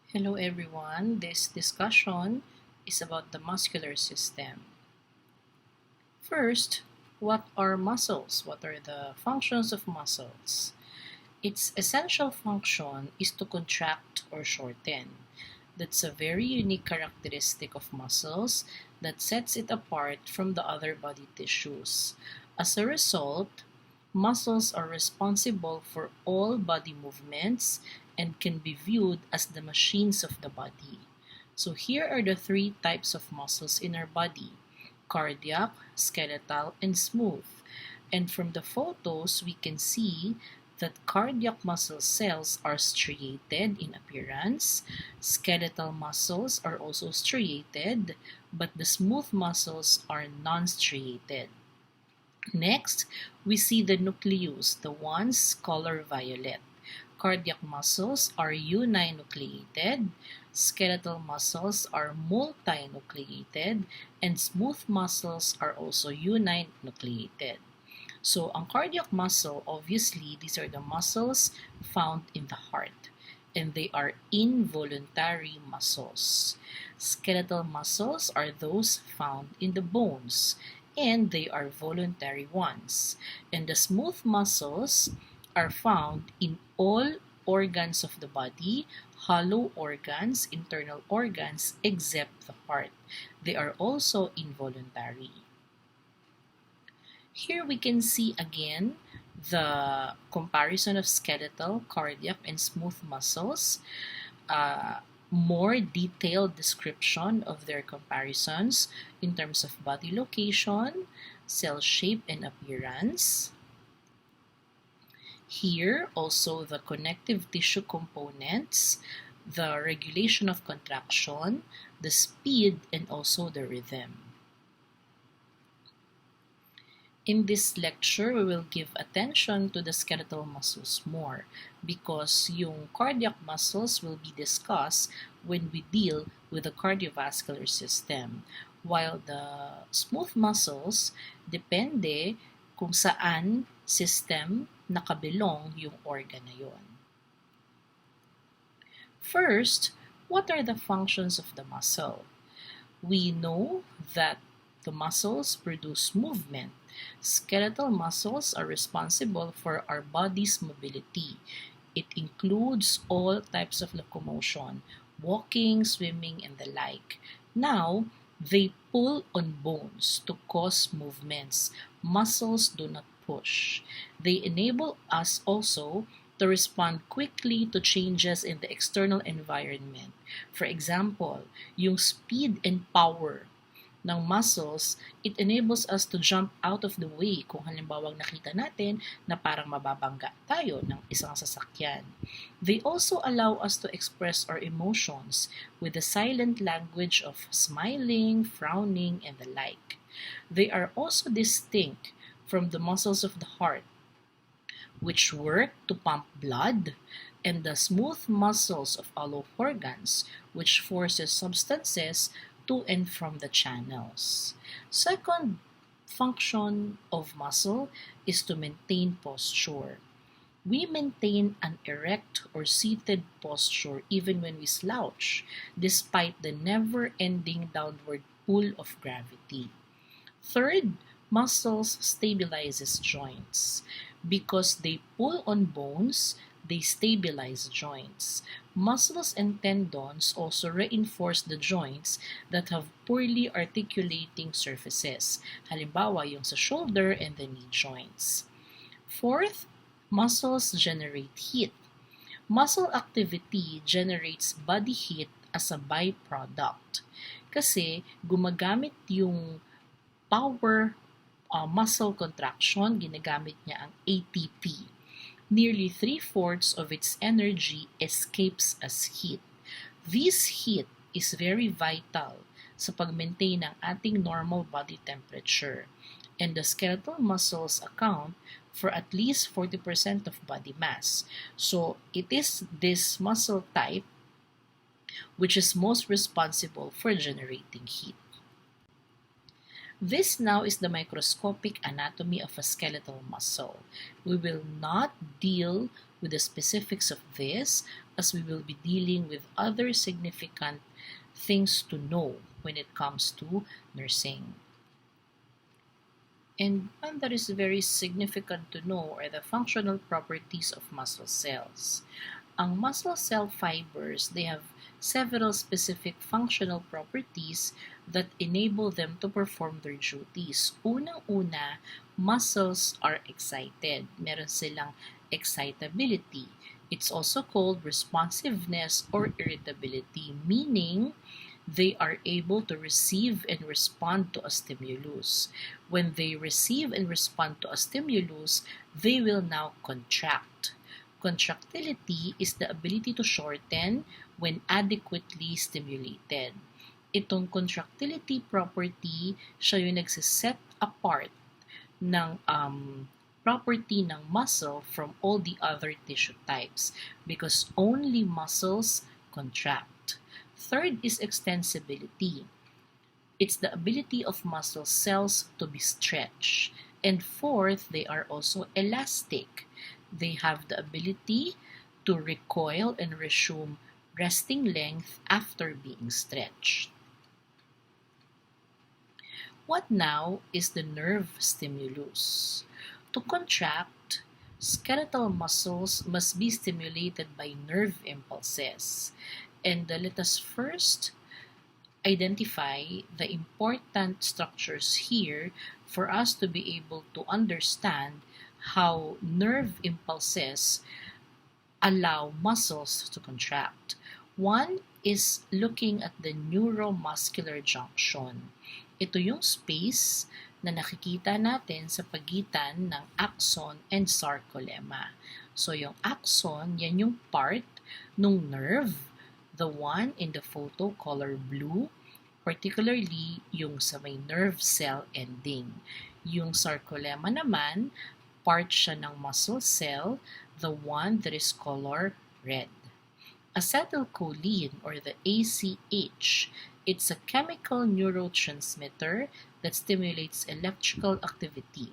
Hello everyone, this discussion is about the muscular system. First, what are muscles? What are the functions of muscles? Its essential function is to contract or shorten. That's a very unique characteristic of muscles that sets it apart from the other body tissues. As a result, muscles are responsible for all body movements and can be viewed as the machines of the body. So here are the three types of muscles in our body: cardiac, skeletal, and smooth. And from the photos, we can see that cardiac muscle cells are striated in appearance. Skeletal muscles are also striated, but the smooth muscles are non-striated. Next, we see the nucleus, the ones color violet. Cardiac muscles are uninucleated, skeletal muscles are multinucleated, and smooth muscles are also uninucleated. So, ang cardiac muscle, obviously, these are the muscles found in the heart, and they are involuntary muscles. Skeletal muscles are those found in the bones, and they are voluntary ones. And the smooth muscles are found in all organs of the body, hollow organs, internal organs, except the heart. They are also involuntary. Here we can see again the comparison of skeletal, cardiac, and smooth muscles. More detailed description of their comparisons in terms of body location, cell shape, and appearance. Here, also the connective tissue components, the regulation of contraction, the speed, and also the rhythm. In this lecture, we will give attention to the skeletal muscles more because yung cardiac muscles will be discussed when we deal with the cardiovascular system, while the smooth muscles depende kung saan system nakabilong yung organ na yun. First, what are the functions of the muscle? We know that the muscles produce movement. Skeletal muscles are responsible for our body's mobility. It includes all types of locomotion, walking, swimming, and the like. Now, they pull on bones to cause movements. Muscles do not push. They enable us also to respond quickly to changes in the external environment. For example, yung speed and power ng muscles, it enables us to jump out of the way kung halimbawa nakita natin na parang mababangga tayo ng isang sasakyan. They also allow us to express our emotions with the silent language of smiling, frowning, and the like. They are also distinct from the muscles of the heart, which work to pump blood, and the smooth muscles of all organs, which forces substances to and from the channels. Second function of muscle is to maintain posture. We maintain an erect or seated posture even when we slouch, despite the never-ending downward pull of gravity. Third, muscles stabilizes joints. Because they pull on bones, they stabilize joints. Muscles and tendons also reinforce the joints that have poorly articulating surfaces. Halimbawa, yung sa shoulder and the knee joints. Fourth, muscles generate heat. Muscle activity generates body heat as a byproduct. Kasi gumagamit yung power muscle contraction, ginagamit niya ang ATP. Nearly 3/4 of its energy escapes as heat. This heat is very vital sa pag-maintain ng ating normal body temperature, and the skeletal muscles account for at least 40% of body mass. So, it is this muscle type which is most responsible for generating heat. This now is the microscopic anatomy of a skeletal muscle. We will not deal with the specifics of this, as we will be dealing with other significant things to know when it comes to nursing. And one that is very significant to know are the functional properties of muscle cells. Ang muscle cell fibers, they have several specific functional properties that enable them to perform their duties. Unang-una, muscles are excited. Meron silang excitability. It's also called responsiveness or irritability, meaning they are able to receive and respond to a stimulus. When they receive and respond to a stimulus, they will now contract. Contractility is the ability to shorten when adequately stimulated. Itong contractility property, siya yung nagsiset apart ng property ng muscle from all the other tissue types because only muscles contract. Third is extensibility. It's the ability of muscle cells to be stretched. And fourth, they are also elastic. They have the ability to recoil and resume resting length after being stretched. What now is the nerve stimulus? To contract, skeletal muscles must be stimulated by nerve impulses. And let us first identify the important structures here for us to be able to understand how nerve impulses allow muscles to contract. One is looking at the neuromuscular junction. Ito yung space na nakikita natin sa pagitan ng axon and sarcolemma. So yung axon, yan yung part ng nerve, the one in the photo color blue, particularly yung sa may nerve cell ending. Yung sarcolemma naman, part siya ng muscle cell, the one that is color red. Acetylcholine, or the ACH, it's a chemical neurotransmitter that stimulates electrical activity,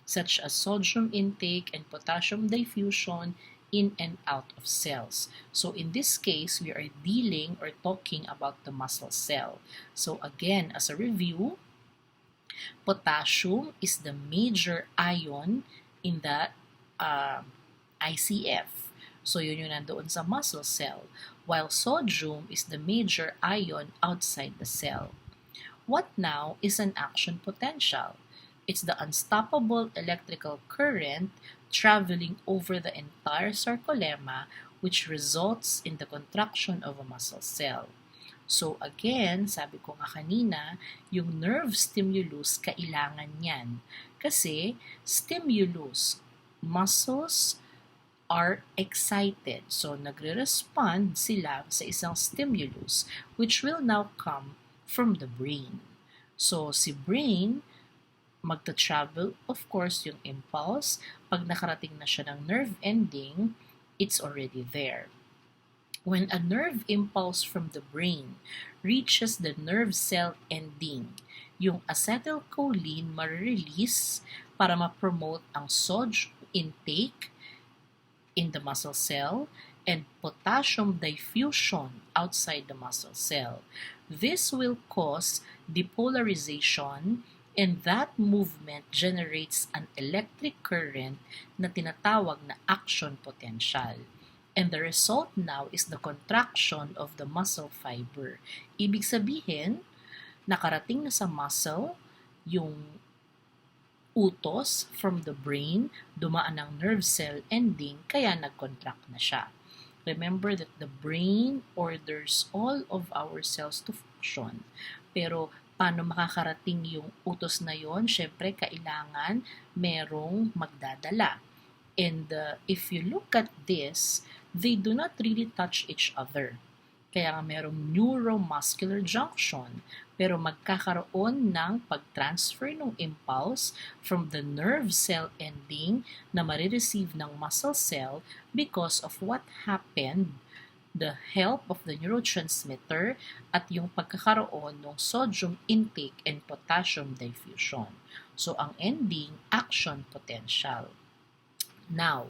such as sodium intake and potassium diffusion in and out of cells. So in this case, we are dealing or talking about the muscle cell. So again, as a review, potassium is the major ion in the ICF. So yun yung nandoon sa muscle cell, while sodium is the major ion outside the cell. What now is an action potential? It's the unstoppable electrical current traveling over the entire sarcolemma, which results in the contraction of a muscle cell. So again, sabi ko nga kanina, yung nerve stimulus, kailangan yan. Kasi stimulus, muscles are excited. So nagre-respond sila sa isang stimulus, which will now come from the brain. So si brain, magta-travel, of course, yung impulse. Pag nakarating na siya ng nerve ending, it's already there. When a nerve impulse from the brain reaches the nerve cell ending, yung acetylcholine ma-release para ma-promote ang sodium intake in the muscle cell and potassium diffusion outside the muscle cell. This will cause depolarization, and that movement generates an electric current na tinatawag na action potential. And the result now is the contraction of the muscle fiber. Ibig sabihin, nakarating na sa muscle yung utos from the brain, dumaan ng nerve cell ending, kaya nag-contract na siya. Remember that the brain orders all of our cells to function. Pero paano makakarating yung utos na yon? Syempre, kailangan merong magdadala. And if you look at this, they do not really touch each other. Kaya nga merong neuromuscular junction, pero magkakaroon ng pag-transfer ng impulse from the nerve cell ending na marireceive ng muscle cell because of what happened the help of the neurotransmitter at yung pagkakaroon ng sodium intake and potassium diffusion. So, ang ending, action potential. Now,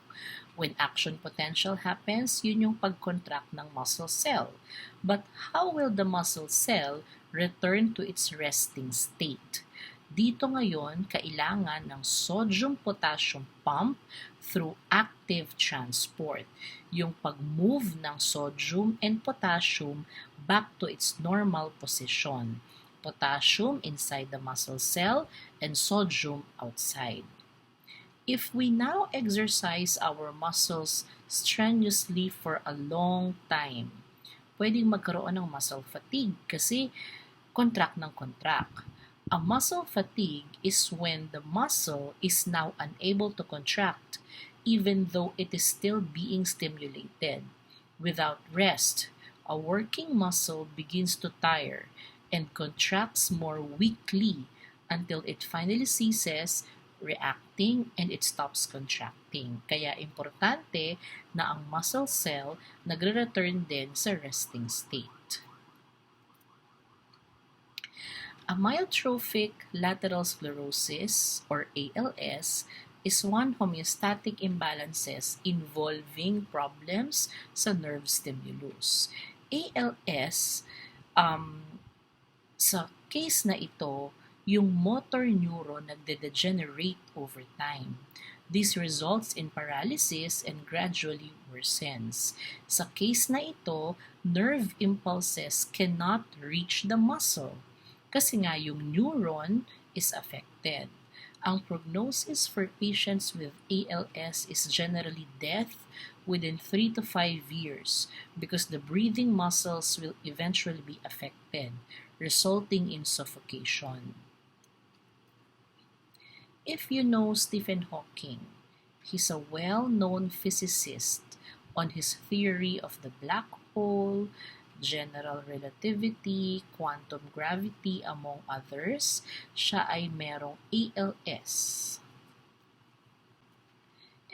when action potential happens, yun yung pag-contract ng muscle cell. But how will the muscle cell return to its resting state? Dito ngayon, kailangan ng sodium-potassium pump through active transport. Yung pag-move ng sodium and potassium back to its normal position. Potassium inside the muscle cell and sodium outside. If we now exercise our muscles strenuously for a long time, pwedeng magkaroon ng muscle fatigue kasi contract ng contract. A muscle fatigue is when the muscle is now unable to contract even though it is still being stimulated. Without rest, a working muscle begins to tire and contracts more weakly until it finally ceases reacting and it stops contracting. Kaya importante na ang muscle cell nagre-return din sa resting state. Amyotrophic lateral sclerosis, or ALS, is one homeostatic imbalances involving problems sa nerve stimulus. ALS, sa case na ito, yung motor neuron nagde-degenerate over time. This results in paralysis and gradually worsens. Sa case na ito, nerve impulses cannot reach the muscle kasi nga yung neuron is affected. Ang prognosis for patients with ALS is generally death within 3 to 5 years because the breathing muscles will eventually be affected, resulting in suffocation. If you know Stephen Hawking, he's a well-known physicist on his theory of the black hole, general relativity, quantum gravity, among others. Siya ay merong ALS.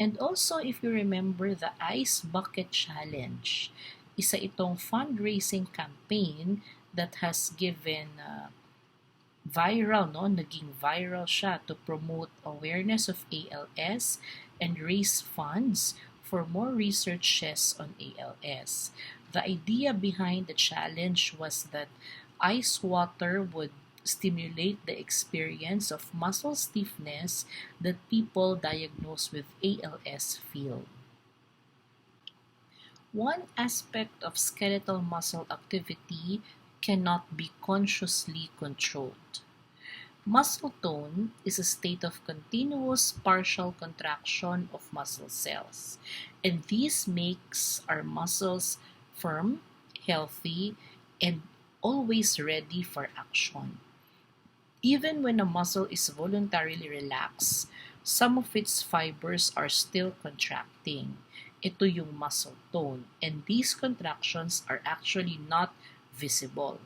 And also, if you remember the Ice Bucket Challenge, isa itong fundraising campaign that has given naging viral siya to promote awareness of ALS and raise funds for more researches on ALS. The idea behind the challenge was that ice water would stimulate the experience of muscle stiffness that people diagnosed with ALS feel. One aspect of skeletal muscle activity cannot be consciously controlled. Muscle tone is a state of continuous partial contraction of muscle cells, and this makes our muscles firm, healthy, and always ready for action. Even when a muscle is voluntarily relaxed, some of its fibers are still contracting. Ito yung muscle tone, and these contractions are actually not visible.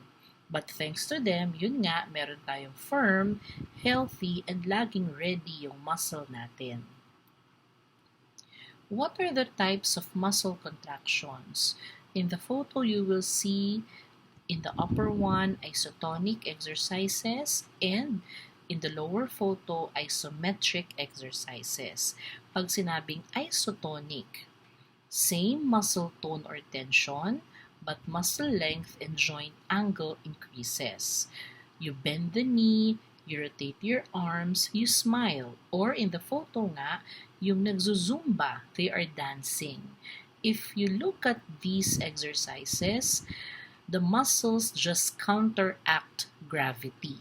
But thanks to them, yun nga, meron tayong firm, healthy, and laging ready yung muscle natin. What are the types of muscle contractions? In the photo, you will see in the upper one, isotonic exercises, and in the lower photo, isometric exercises. Pag sinabing isotonic, same muscle tone or tension, but muscle length and joint angle increases. You bend the knee, you rotate your arms, you smile. Or in the photo nga, yung nagzuzumba, they are dancing. If you look at these exercises, the muscles just counteract gravity.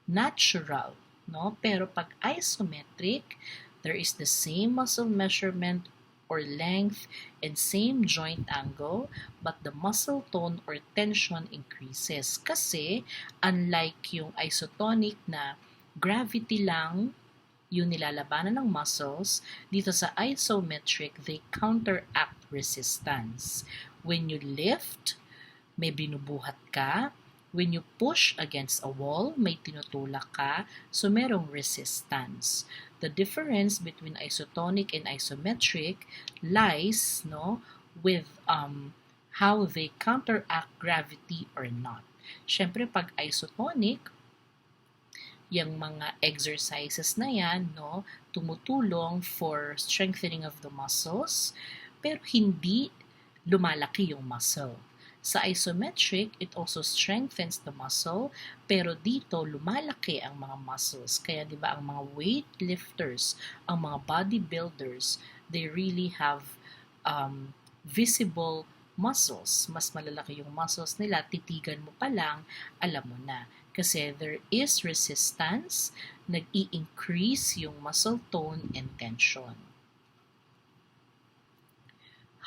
Natural, no? Pero pag isometric, there is the same muscle measurement or length and same joint angle, but the muscle tone or tension increases. Kasi, unlike yung isotonic na gravity lang yung nilalabanan ng muscles, dito sa isometric, they counteract resistance. When you lift, may binubuhat ka. When you push against a wall, may tinutulak ka. So, merong resistance. The difference between isotonic and isometric lies with how they counteract gravity or not. Siyempre, pag isotonic, yung mga exercises na yan, no, tumutulong for strengthening of the muscles, pero hindi lumalaki yung muscle. Sa isometric, it also strengthens the muscle, pero dito lumalaki ang mga muscles. Kaya 'di ba ang mga weightlifters, ang mga bodybuilders, they really have visible muscles. Mas malalaki yung muscles nila, titigan mo pa lang, alam mo na. Kasi there is resistance, nag-i-increase yung muscle tone and tension.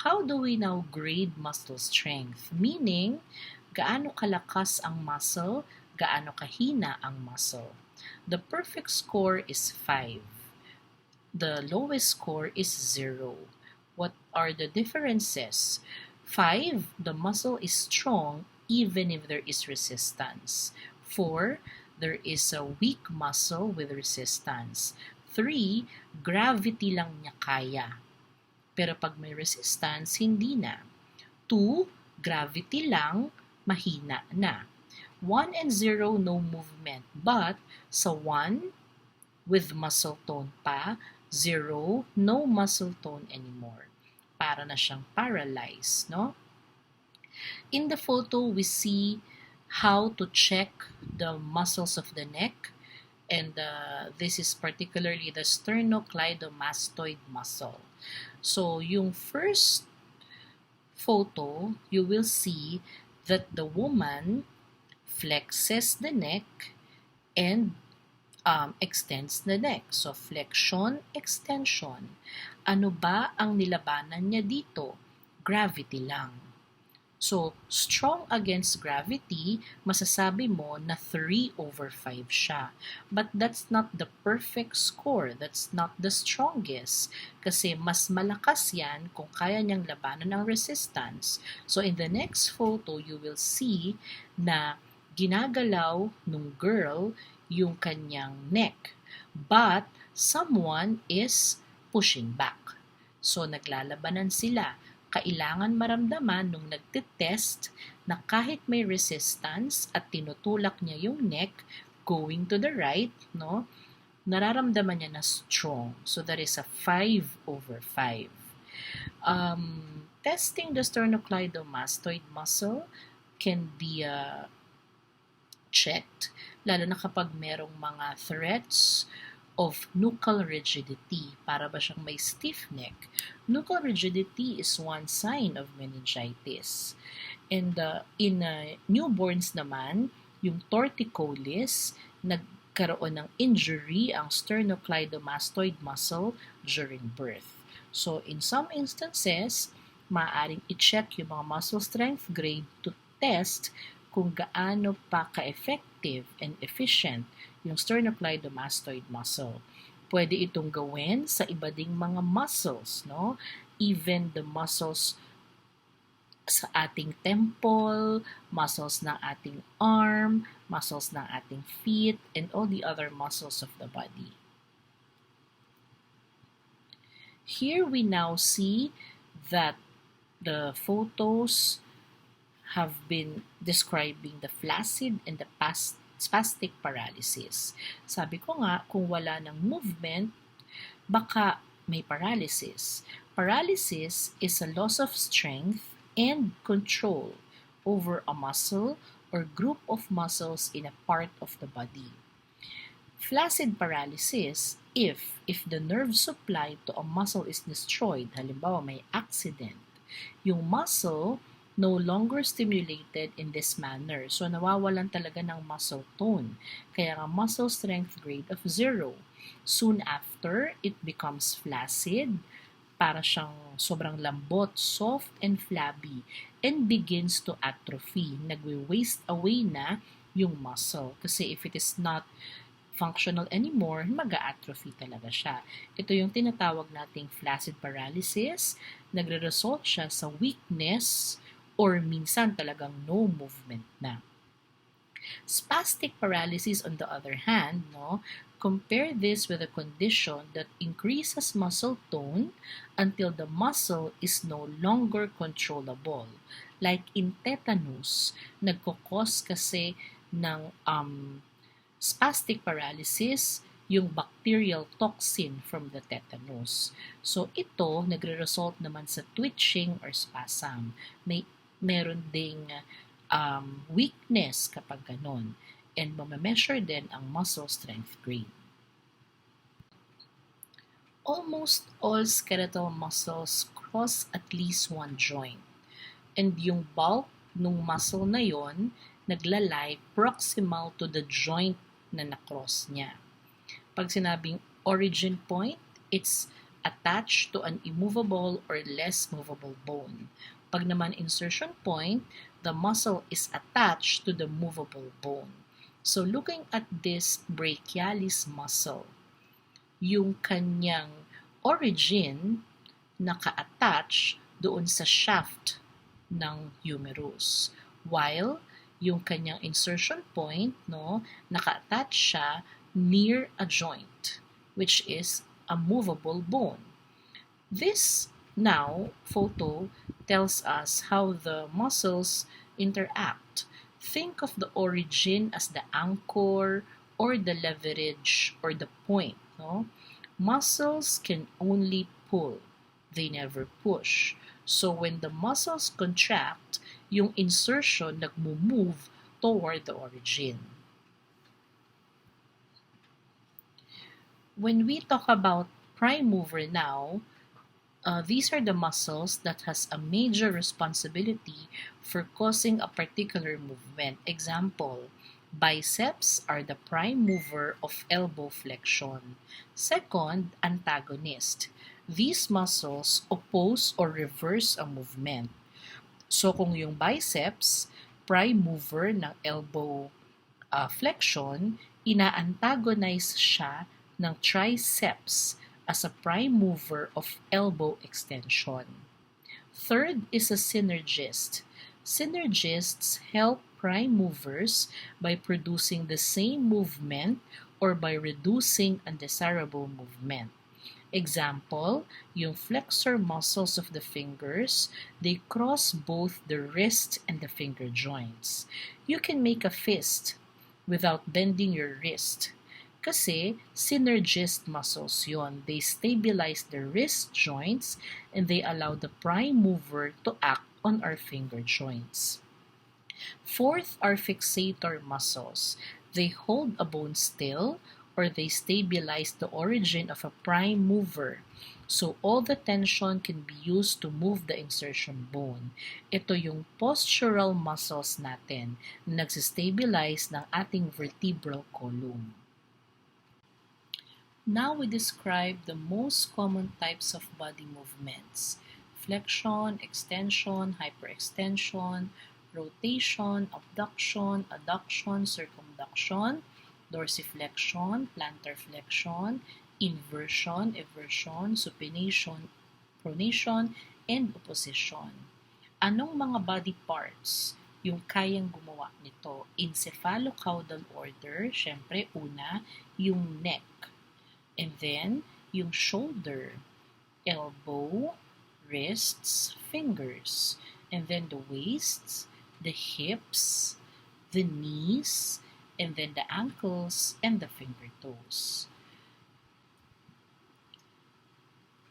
How do we now grade muscle strength? Meaning, gaano kalakas ang muscle, gaano kahina ang muscle. The perfect score is 5. The lowest score is 0. What are the differences? 5, the muscle is strong even if there is resistance. 4, there is a weak muscle with resistance. 3, gravity lang niya kaya. Pero pag may resistance, hindi na. 2, gravity lang, mahina na. 1 and 0, no movement. But sa 1, with muscle tone pa, 0, no muscle tone anymore. Para na siyang paralyzed, no? In the photo, we see how to check the muscles of the neck. And this is particularly the sternocleidomastoid muscle. So, yung first photo, you will see that the woman flexes the neck and extends the neck. So, flexion, extension. Ano ba ang nilabanan niya dito? Gravity lang. So, strong against gravity, masasabi mo na 3/5 siya. But that's not the perfect score. That's not the strongest. Kasi mas malakas yan kung kaya niyang labanan ng resistance. So, in the next photo, you will see na ginagalaw nung girl yung kanyang neck. But, someone is pushing back. So, naglalabanan sila. Kailangan maramdaman nung nagtitest na kahit may resistance at tinutulak niya yung neck going to the right, no, nararamdaman niya na strong. So that is a 5/5. Testing the sternocleidomastoid muscle can be checked, lalo na kapag merong mga threats of nuchal rigidity. Para ba siyang may stiff neck? Nuchal rigidity is one sign of meningitis. And in newborns naman, yung torticollis, nagkaroon ng injury ang sternocleidomastoid muscle during birth. So, in some instances, maaaring i-check yung mga muscle strength grade to test kung gaano pa ka-effective and efficient yung sternocleidomastoid muscle. Pwede itong gawin sa iba ding mga muscles, no? Even the muscles sa ating temple, muscles ng ating arm, muscles ng ating feet, and all the other muscles of the body. Here we now see that the photos have been describing the flaccid and the spastic paralysis. Sabi ko nga, kung wala ng movement, baka may paralysis. Paralysis is a loss of strength and control over a muscle or group of muscles in a part of the body. Flaccid paralysis, if the nerve supply to a muscle is destroyed, halimbawa may accident, yung muscle no longer stimulated in this manner. So, nawawalan talaga ng muscle tone. Kaya nga muscle strength grade of 0. Soon after, it becomes flaccid, para siyang sobrang lambot, soft and flabby, and begins to atrophy. Nagwe-waste away na yung muscle. Kasi if it is not functional anymore, mag-atrophy talaga siya. Ito yung tinatawag nating flaccid paralysis. Nagre-result siya sa weakness or minsan talagang no movement na. Spastic paralysis, on the other hand, no, compare this with a condition that increases muscle tone until the muscle is no longer controllable. Like in tetanus, nagkukos kasi ng spastic paralysis yung bacterial toxin from the tetanus. So ito nagre-result naman sa twitching or spasm. Meron ding weakness kapag ganun. And mamameasure din ang muscle strength grade. Almost all skeletal muscles cross at least one joint. And yung bulk ng muscle na yon naglalay proximal to the joint na nakross niya. Pag sinabing origin point, it's attached to an immovable or less movable bone. Pag naman insertion point, the muscle is attached to the movable bone. So looking at this brachialis muscle, yung kanyang origin naka-attach doon sa shaft ng humerus. While yung kanyang insertion point, naka-attach siya near a joint, which is a movable bone. This now photo tells us how the muscles interact. Think of the origin as the anchor or the leverage or the point. Muscles can only pull, they never push. So when the muscles contract, yung insertion nagmo-move toward the origin. When we talk about prime mover now, these are the muscles that has a major responsibility for causing a particular movement. Example, biceps are the prime mover of elbow flexion. Second, antagonist. These muscles oppose or reverse a movement. So kung yung biceps, prime mover ng elbow flexion, ina-antagonize siya ng triceps as a prime mover of elbow extension. Third is a synergist. Synergists help prime movers by producing the same movement or by reducing undesirable movement. Example, yung flexor muscles of the fingers, they cross both the wrist and the finger joints. You can make a fist without bending your wrist. Kasi synergist muscles yon. They stabilize the wrist joints and they allow the prime mover to act on our finger joints. Fourth are fixator muscles. They hold a bone still or they stabilize the origin of a prime mover. So all the tension can be used to move the insertion bone. Ito yung postural muscles natin na nagsistabilize ng ating vertebral column. Now we describe the most common types of body movements: flexion, extension, hyperextension, rotation, abduction, adduction, circumduction, dorsiflexion, plantar flexion, inversion, eversion, supination, pronation, and opposition. Anong mga body parts yung kayang gumawa nito? In cephalocaudal order, syempre una, yung neck. And then, yung shoulder, elbow, wrists, fingers. And then the waist, the hips, the knees, and then the ankles and the finger toes.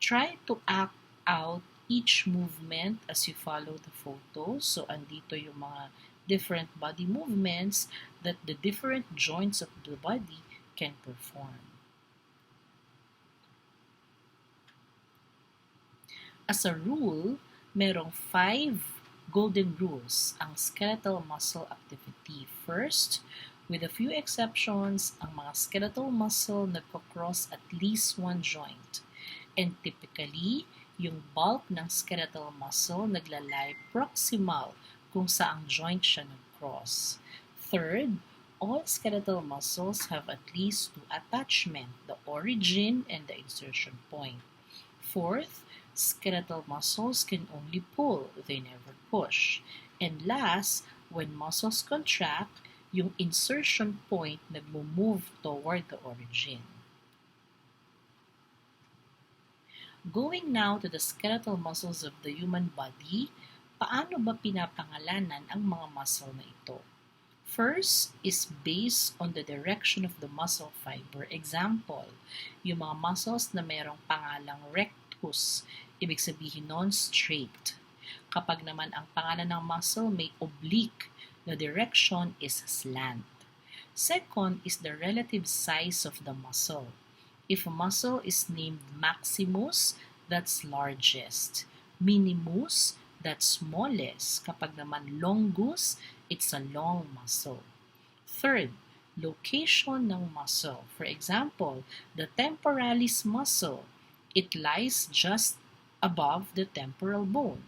Try to act out each movement as you follow the photos. So, andito yung mga different body movements that the different joints of the body can perform. As a rule, merong 5 golden rules ang skeletal muscle activity. First, with a few exceptions, ang mga skeletal muscle nagko-cross at least one joint. And typically, yung bulk ng skeletal muscle naglalay proximal kung saang joint siya nag-cross. Third, all skeletal muscles have at least 2 attachments, the origin and the insertion point. Fourth, skeletal muscles can only pull, they never push. And last, when muscles contract, yung insertion point nagmo-move toward the origin. Going now to the skeletal muscles of the human body, Paano ba pinapangalanan ang mga muscle na ito? First is based on the direction of the muscle fiber. Example, yung mga muscles na mayroong pangalang rectus, ibig sabihin nun straight. Kapag naman ang pangalan ng muscle may oblique, the direction is slant. Second is the relative size of the muscle. If a muscle is named maximus, that's largest. Minimus, that's smallest. Kapag naman longus, it's a long muscle. Third, location ng muscle. For example, the temporalis muscle, it lies just above the temporal bone.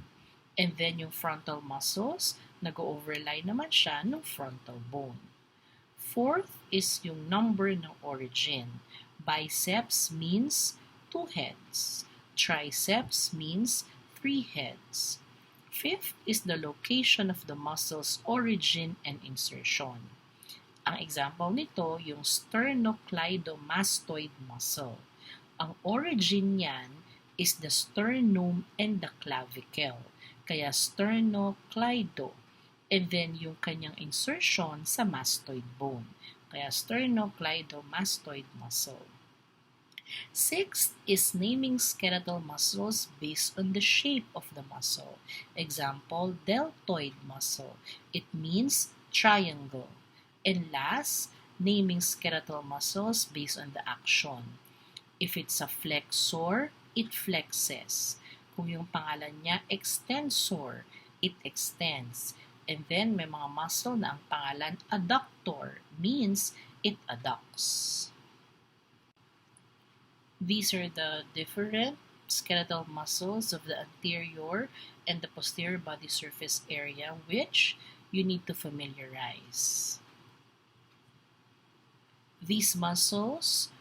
And then yung frontal muscles, nag-overlie naman siya ng frontal bone. Fourth is yung number ng origin. Biceps means 2 heads. Triceps means 3 heads. Fifth is the location of the muscle's origin and insertion. Ang example nito, yung sternocleidomastoid muscle. Ang origin niyan is the sternum and the clavicle. Kaya sternocleido. And then yung kanyang insertion sa mastoid bone. Kaya sternocleidomastoid muscle. Sixth is naming skeletal muscles based on the shape of the muscle. Example, deltoid muscle. It means triangle. And last, naming skeletal muscles based on the action. If it's a flexor, it flexes. Kung yung pangalan niya extensor, it extends. And then may mga muscle na ang pangalan adductor, means it adducts. These are the different skeletal muscles of the anterior and the posterior body surface area which you need to familiarize. These muscles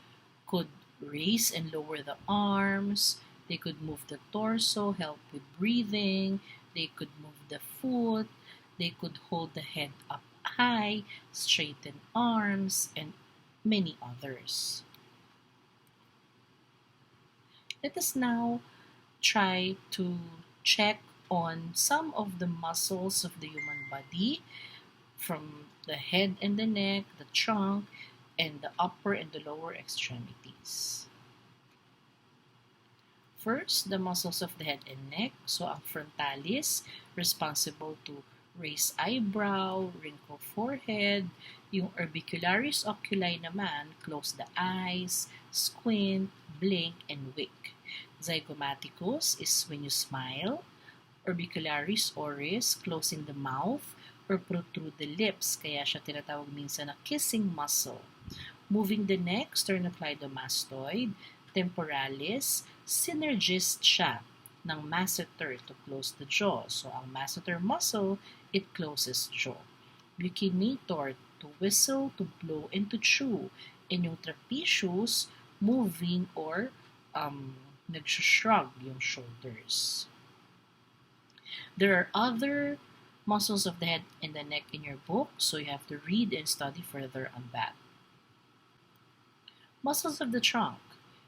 could raise and lower the arms, they could move the torso, help with breathing, they could move the foot, they could hold the head up high, straighten arms, and many others. Let us now try to check on some of the muscles of the human body from the head and the neck, the trunk, and the upper and the lower extremities. First, the muscles of the head and neck. So, ang frontalis, responsible to raise eyebrow, wrinkle forehead. Yung orbicularis oculi naman, close the eyes, squint, blink, and wink. Zygomaticus is when you smile. Orbicularis oris, closing the mouth or protrude the lips, kaya siya tinatawag minsan na kissing muscle. Moving the neck, sternocleidomastoid. Temporalis, synergist siya ng masseter to close the jaw. So, ang masseter muscle, it closes jaw. Buccinator, to whistle, to blow, and to chew. And yung trapezius, moving or nag-shrug yung shoulders. There are other muscles of the head and the neck in your book, so you have to read and study further on that. Muscles of the trunk.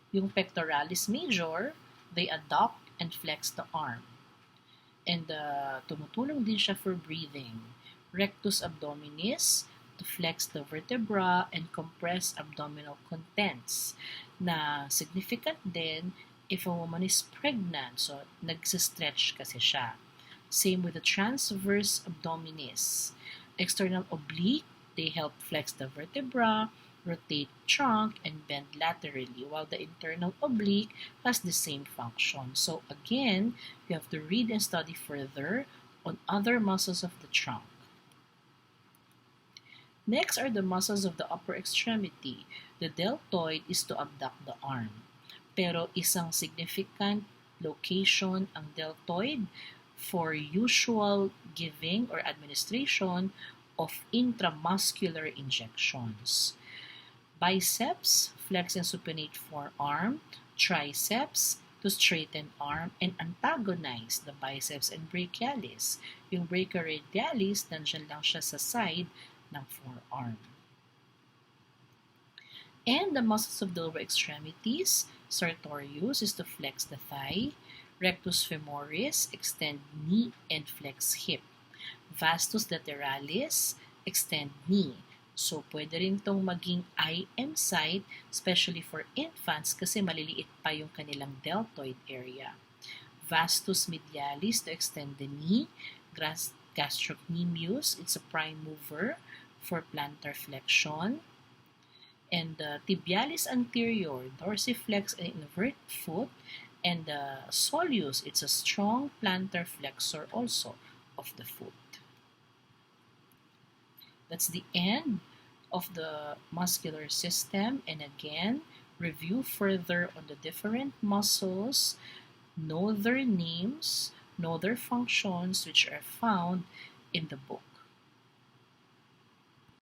Yung pectoralis major, they adduct and flex the arm. And tumutulong din siya for breathing. Rectus abdominis, to flex the vertebra and compress abdominal contents. Na significant din if a woman is pregnant, so nagsistretch kasi siya. Same with the transverse abdominis. External oblique, they help flex the vertebra, rotate trunk, and bend laterally, while the internal oblique has the same function. So again, you have to read and study further on other muscles of the trunk. Next are the muscles of the upper extremity. The deltoid is to abduct the arm. Pero isang significant location ang deltoid for usual giving or administration of intramuscular injections. Biceps, flex and supinate forearm. Triceps, to straighten arm and antagonize the biceps and brachialis. Yung brachioradialis, nandiyan lang siya sa side ng forearm. And the muscles of the lower extremities, sartorius is to flex the thigh. Rectus femoris, extend knee and flex hip. Vastus lateralis, extend knee. So, pwede rin itong maging IM site, especially for infants kasi maliliit pa yung kanilang deltoid area. Vastus medialis to extend the knee. Gastrocnemius, it's a prime mover for plantar flexion. And tibialis anterior, dorsiflex and invert foot. And soleus, it's a strong plantar flexor also of the foot. That's the end of the muscular system. And again, review further on the different muscles, know their names, know their functions, which are found in the book.